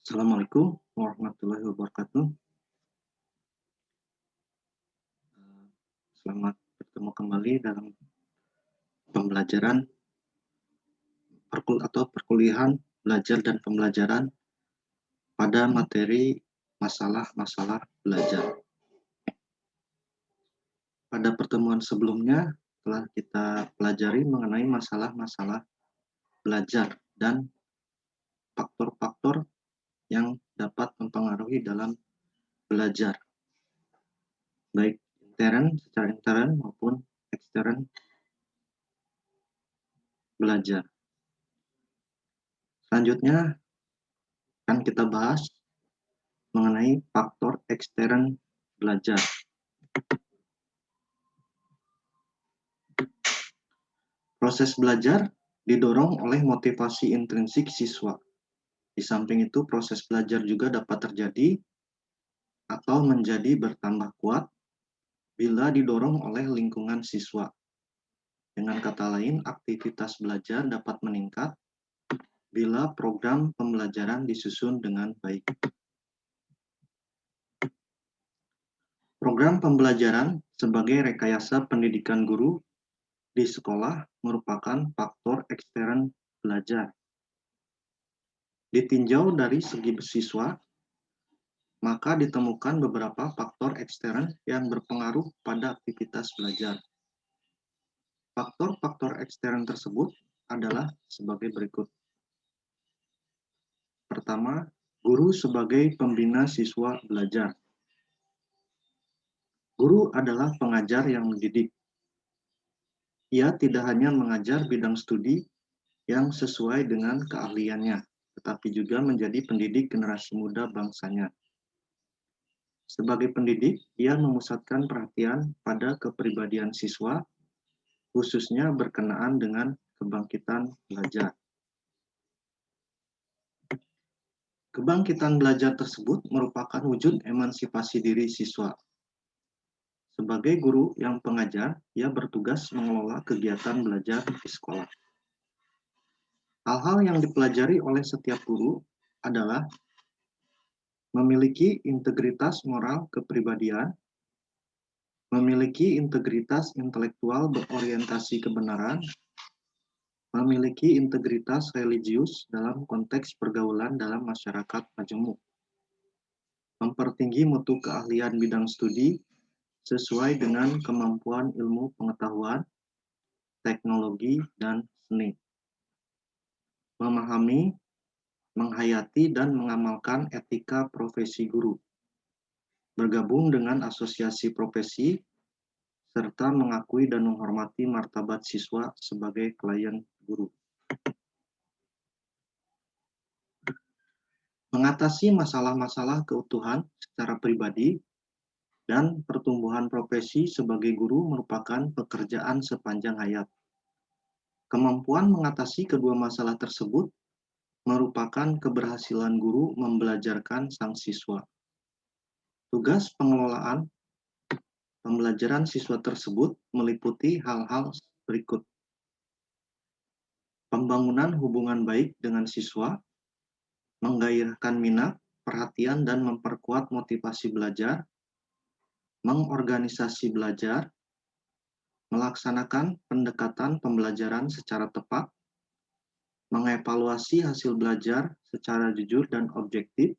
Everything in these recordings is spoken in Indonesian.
Assalamualaikum warahmatullahi wabarakatuh. Selamat bertemu kembali dalam pembelajaran perkuliahan belajar dan pembelajaran pada materi masalah-masalah belajar. Pada pertemuan sebelumnya telah kita pelajari mengenai masalah-masalah belajar dan faktor-faktor yang dapat mempengaruhi dalam belajar, baik secara intern maupun ekstern belajar. Selanjutnya akan kita bahas mengenai faktor ekstern belajar. Proses belajar didorong oleh motivasi intrinsik siswa. Di samping itu, proses belajar juga dapat terjadi atau menjadi bertambah kuat bila didorong oleh lingkungan siswa. Dengan kata lain, aktivitas belajar dapat meningkat bila program pembelajaran disusun dengan baik. Program pembelajaran sebagai rekayasa pendidikan guru di sekolah merupakan faktor ekstern belajar. Ditinjau dari segi siswa, maka ditemukan beberapa faktor ekstern yang berpengaruh pada aktivitas belajar. Faktor-faktor ekstern tersebut adalah sebagai berikut. Pertama, guru sebagai pembina siswa belajar. Guru adalah pengajar yang mendidik. Ia tidak hanya mengajar bidang studi yang sesuai dengan keahliannya, tetapi juga menjadi pendidik generasi muda bangsanya. Sebagai pendidik, ia memusatkan perhatian pada kepribadian siswa, khususnya berkenaan dengan kebangkitan belajar. Kebangkitan belajar tersebut merupakan wujud emansipasi diri siswa. Sebagai guru yang pengajar, ia bertugas mengelola kegiatan belajar di sekolah. Hal-hal yang dipelajari oleh setiap guru adalah memiliki integritas moral kepribadian, memiliki integritas intelektual berorientasi kebenaran, memiliki integritas religius dalam konteks pergaulan dalam masyarakat majemuk, mempertinggi mutu keahlian bidang studi sesuai dengan kemampuan ilmu pengetahuan, teknologi, dan seni, memahami, menghayati, dan mengamalkan etika profesi guru, bergabung dengan asosiasi profesi, serta mengakui dan menghormati martabat siswa sebagai klien guru. Mengatasi masalah-masalah keutuhan secara pribadi dan pertumbuhan profesi sebagai guru merupakan pekerjaan sepanjang hayat. Kemampuan mengatasi kedua masalah tersebut merupakan keberhasilan guru membelajarkan sang siswa. Tugas pengelolaan pembelajaran siswa tersebut meliputi hal-hal berikut. Pembangunan hubungan baik dengan siswa, menggairahkan minat, perhatian, dan memperkuat motivasi belajar, mengorganisasi belajar, melaksanakan pendekatan pembelajaran secara tepat, mengevaluasi hasil belajar secara jujur dan objektif,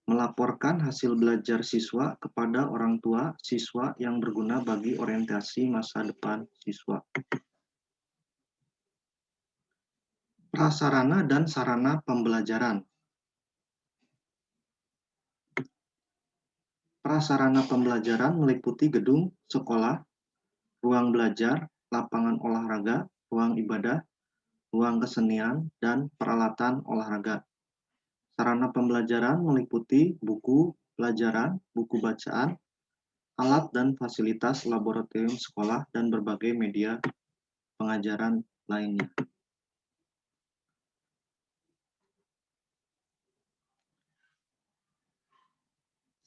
melaporkan hasil belajar siswa kepada orang tua siswa yang berguna bagi orientasi masa depan siswa. Prasarana dan sarana pembelajaran. Prasarana pembelajaran meliputi gedung sekolah, ruang belajar, lapangan olahraga, ruang ibadah, ruang kesenian, dan peralatan olahraga. Sarana pembelajaran meliputi buku pelajaran, buku bacaan, alat dan fasilitas laboratorium sekolah, dan berbagai media pengajaran lainnya.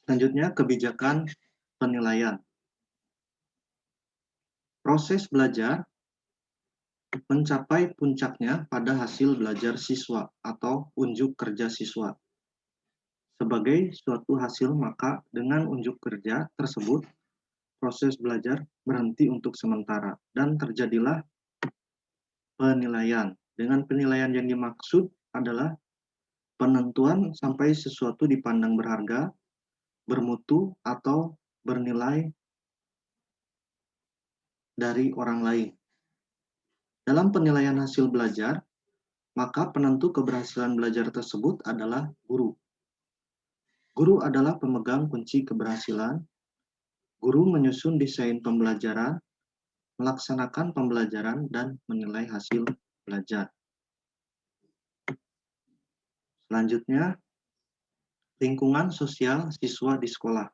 Selanjutnya, kebijakan penilaian. Proses belajar mencapai puncaknya pada hasil belajar siswa atau unjuk kerja siswa. sebagai suatu hasil, maka dengan unjuk kerja tersebut proses belajar berhenti untuk sementara dan terjadilah penilaian. Dengan penilaian yang dimaksud adalah penentuan sampai sesuatu dipandang berharga, bermutu, atau bernilai dari orang lain. Dalam penilaian hasil belajar, maka penentu keberhasilan belajar tersebut adalah guru. Guru adalah pemegang kunci keberhasilan. Guru menyusun desain pembelajaran, melaksanakan pembelajaran, dan menilai hasil belajar. Selanjutnya, lingkungan sosial siswa di sekolah.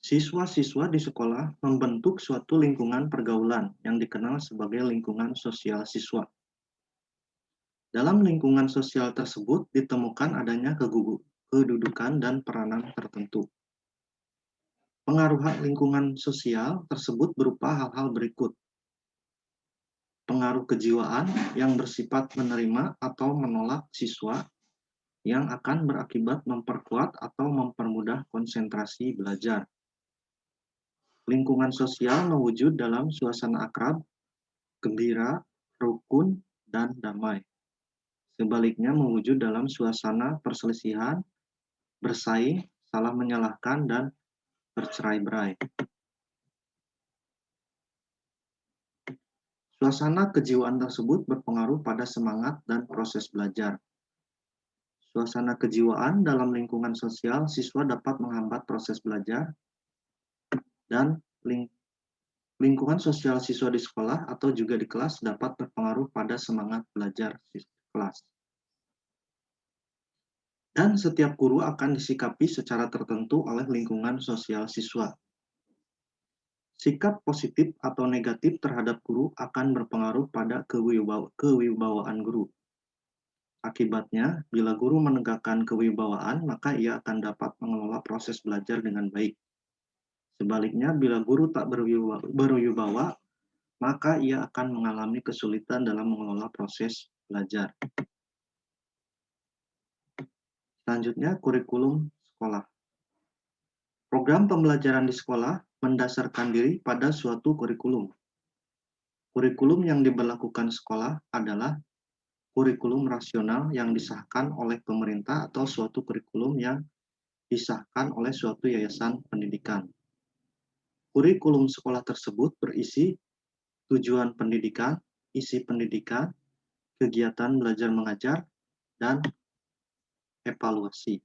Siswa-siswa di sekolah membentuk suatu lingkungan pergaulan yang dikenal sebagai lingkungan sosial siswa. Dalam lingkungan sosial tersebut ditemukan adanya kedudukan dan peranan tertentu. Pengaruh lingkungan sosial tersebut berupa hal-hal berikut. Pengaruh kejiwaan yang bersifat menerima atau menolak siswa yang akan berakibat memperkuat atau mempermudah konsentrasi belajar. Lingkungan sosial mewujud dalam suasana akrab, gembira, rukun, dan damai. Sebaliknya mewujud dalam suasana perselisihan, bersaing, salah menyalahkan, dan bercerai-berai. Suasana kejiwaan tersebut berpengaruh pada semangat dan proses belajar. Suasana kejiwaan dalam lingkungan sosial siswa dapat menghambat proses belajar, dan lingkungan sosial siswa di sekolah atau juga di kelas dapat berpengaruh pada semangat belajar kelas. Dan setiap guru akan disikapi secara tertentu oleh lingkungan sosial siswa. Sikap positif atau negatif terhadap guru akan berpengaruh pada kewibawaan guru. Akibatnya, bila guru menegakkan kewibawaan, maka ia akan dapat mengelola proses belajar dengan baik. Sebaliknya, bila guru tak berwibawa, maka ia akan mengalami kesulitan dalam mengelola proses belajar. Selanjutnya, kurikulum sekolah. Program pembelajaran di sekolah mendasarkan diri pada suatu kurikulum. Kurikulum yang diberlakukan sekolah adalah kurikulum rasional yang disahkan oleh pemerintah atau suatu kurikulum yang disahkan oleh suatu yayasan pendidikan. Kurikulum sekolah tersebut berisi tujuan pendidikan, isi pendidikan, kegiatan belajar mengajar, dan evaluasi.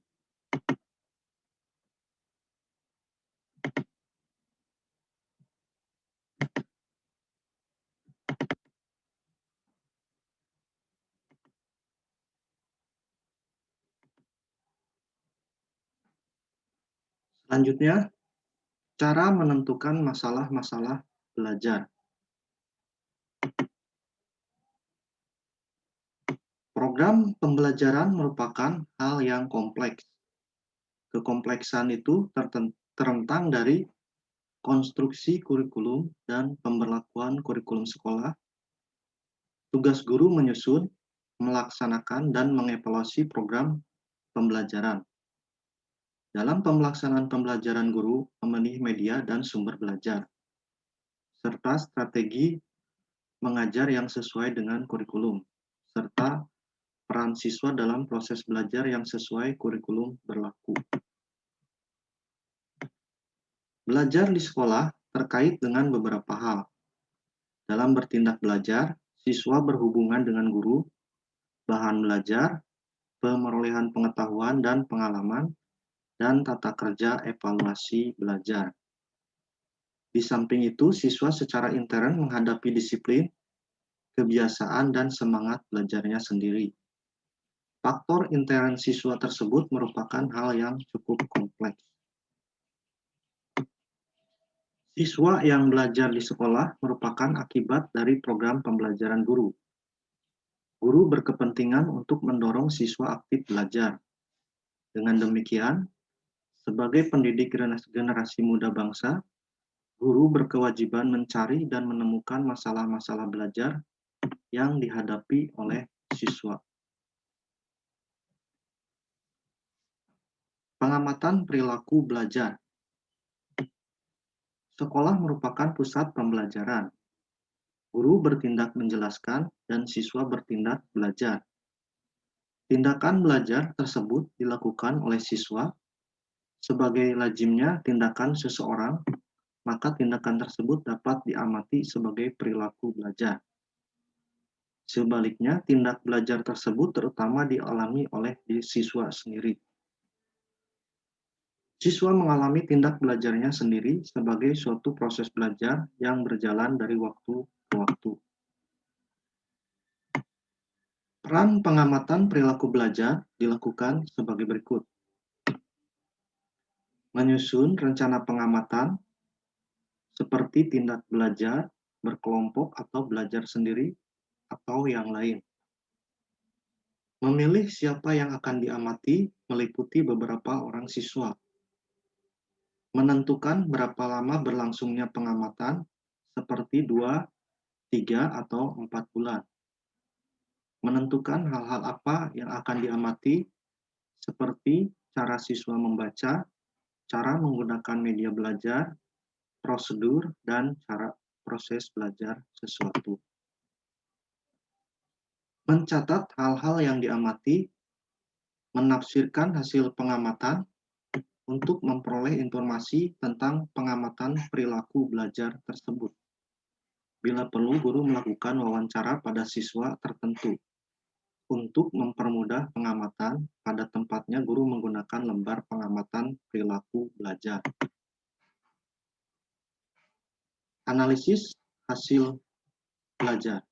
Selanjutnya, cara menentukan masalah-masalah belajar. Program pembelajaran merupakan hal yang kompleks. Kekompleksan itu terentang dari konstruksi kurikulum dan pemberlakuan kurikulum sekolah. Tugas guru menyusun, melaksanakan, dan mengevaluasi program pembelajaran. Dalam pelaksanaan pembelajaran, guru memilih media dan sumber belajar, serta strategi mengajar yang sesuai dengan kurikulum, serta peran siswa dalam proses belajar yang sesuai kurikulum berlaku. Belajar di sekolah terkait dengan beberapa hal. Dalam bertindak belajar, siswa berhubungan dengan guru, bahan belajar, pemerolehan pengetahuan dan pengalaman, dan tata kerja evaluasi belajar. Di samping itu, siswa secara intern menghadapi disiplin, kebiasaan, dan semangat belajarnya sendiri. Faktor intern siswa tersebut merupakan hal yang cukup kompleks. Siswa yang belajar di sekolah merupakan akibat dari program pembelajaran guru. Guru berkepentingan untuk mendorong siswa aktif belajar. Dengan demikian, sebagai pendidik generasi muda bangsa, guru berkewajiban mencari dan menemukan masalah-masalah belajar yang dihadapi oleh siswa. Pengamatan perilaku belajar. Sekolah merupakan pusat pembelajaran. Guru bertindak menjelaskan dan siswa bertindak belajar. Tindakan belajar tersebut dilakukan oleh siswa sebagai lazimnya tindakan seseorang, maka tindakan tersebut dapat diamati sebagai perilaku belajar. Sebaliknya, tindak belajar tersebut terutama dialami oleh siswa sendiri. Siswa mengalami tindak belajarnya sendiri sebagai suatu proses belajar yang berjalan dari waktu ke waktu. Peran pengamatan perilaku belajar dilakukan sebagai berikut. Menyusun rencana pengamatan seperti tindak belajar, berkelompok atau belajar sendiri, atau yang lain. Memilih siapa yang akan diamati meliputi beberapa orang siswa. Menentukan berapa lama berlangsungnya pengamatan, seperti 2, 3, atau 4 bulan. Menentukan hal-hal apa yang akan diamati, seperti cara siswa membaca, cara menggunakan media belajar, prosedur, dan cara proses belajar sesuatu. Mencatat hal-hal yang diamati, menafsirkan hasil pengamatan, untuk memperoleh informasi tentang pengamatan perilaku belajar tersebut. Bila perlu, guru melakukan wawancara pada siswa tertentu. Untuk mempermudah pengamatan, pada tempatnya guru menggunakan lembar pengamatan perilaku belajar. Analisis hasil belajar.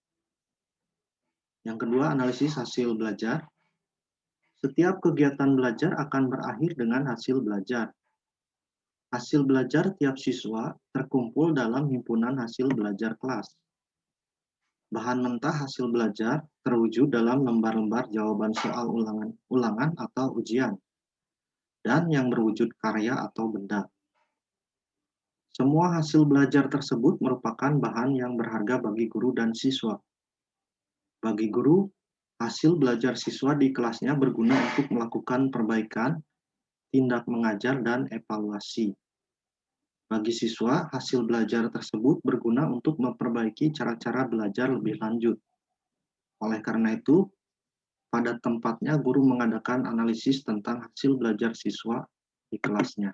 Yang kedua, analisis hasil belajar. Setiap kegiatan belajar akan berakhir dengan hasil belajar. Hasil belajar tiap siswa terkumpul dalam himpunan hasil belajar kelas. Bahan mentah hasil belajar terwujud dalam lembar-lembar jawaban soal ulangan atau ujian, dan yang berwujud karya atau benda. Semua hasil belajar tersebut merupakan bahan yang berharga bagi guru dan siswa. Bagi guru, hasil belajar siswa di kelasnya berguna untuk melakukan perbaikan, tindak mengajar, dan evaluasi. Bagi siswa, hasil belajar tersebut berguna untuk memperbaiki cara-cara belajar lebih lanjut. Oleh karena itu, pada tempatnya guru mengadakan analisis tentang hasil belajar siswa di kelasnya.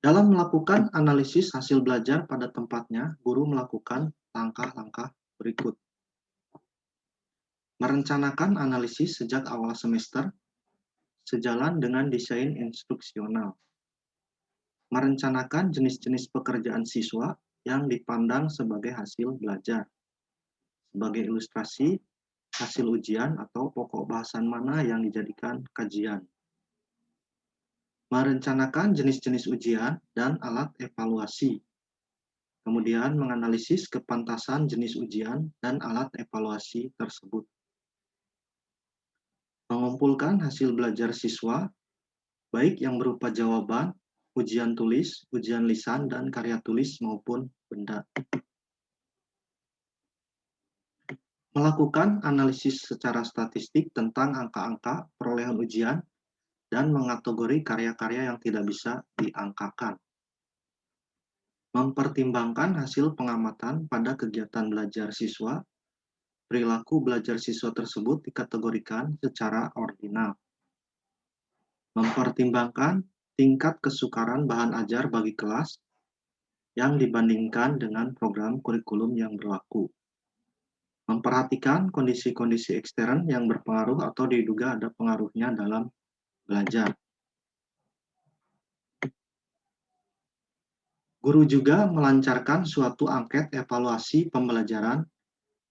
Dalam melakukan analisis hasil belajar pada tempatnya, guru melakukan langkah-langkah berikut. Merencanakan analisis sejak awal semester, sejalan dengan desain instruksional. Merencanakan jenis-jenis pekerjaan siswa yang dipandang sebagai hasil belajar. Sebagai ilustrasi, hasil ujian atau pokok bahasan mana yang dijadikan kajian. Merencanakan jenis-jenis ujian dan alat evaluasi. Kemudian menganalisis kepantasan jenis ujian dan alat evaluasi tersebut. Mengumpulkan hasil belajar siswa, baik yang berupa jawaban, ujian tulis, ujian lisan, dan karya tulis maupun benda. Melakukan analisis secara statistik tentang angka-angka perolehan ujian dan mengategori karya-karya yang tidak bisa diangkakan. Mempertimbangkan hasil pengamatan pada kegiatan belajar siswa, perilaku belajar siswa tersebut dikategorikan secara ordinal. Mempertimbangkan tingkat kesukaran bahan ajar bagi kelas yang dibandingkan dengan program kurikulum yang berlaku. Memperhatikan kondisi-kondisi ekstern yang berpengaruh atau diduga ada pengaruhnya dalam belajar. Guru juga melancarkan suatu angket evaluasi pembelajaran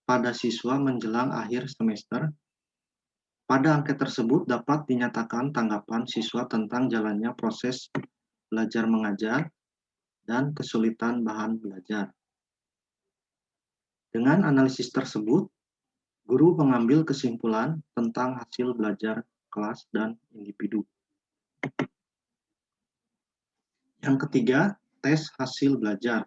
pada siswa menjelang akhir semester. Pada angket tersebut dapat dinyatakan tanggapan siswa tentang jalannya proses belajar mengajar dan kesulitan bahan belajar. Dengan analisis tersebut, guru mengambil kesimpulan tentang hasil belajar kelas dan individu. Yang ketiga, tes hasil belajar.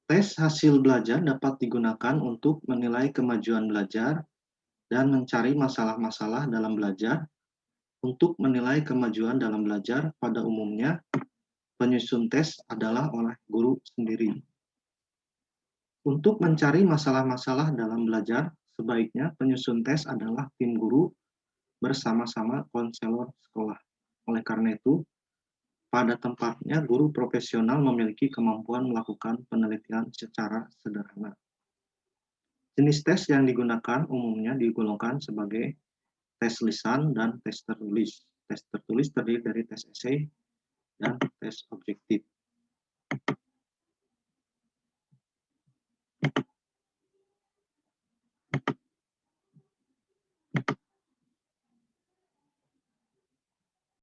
Tes hasil belajar dapat digunakan untuk menilai kemajuan belajar dan mencari masalah-masalah dalam belajar. Untuk menilai kemajuan dalam belajar, pada umumnya penyusun tes adalah oleh guru sendiri. Untuk mencari masalah-masalah dalam belajar, sebaiknya penyusun tes adalah tim guru bersama-sama konselor sekolah. Oleh karena itu, pada tempatnya guru profesional memiliki kemampuan melakukan penelitian secara sederhana. Jenis tes yang digunakan umumnya digolongkan sebagai tes lisan dan tes tertulis. Tes tertulis terdiri dari tes esai dan tes objektif.